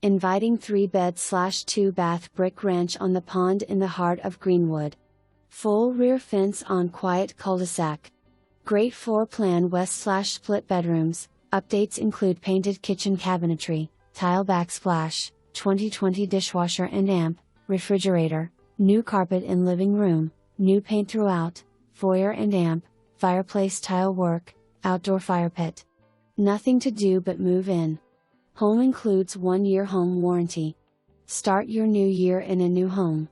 Inviting 3-bed/2-bath brick ranch on the pond in the heart of Greenwood. Full rear fence on quiet cul-de-sac. Great floor plan west/split bedrooms. Updates include painted kitchen cabinetry, tile backsplash, 2020 dishwasher and amp, refrigerator, new carpet in living room, new paint throughout, foyer and amp, fireplace tile work, outdoor fire pit. Nothing to do but move in. Home includes 1-year home warranty. Start your new year in a new home.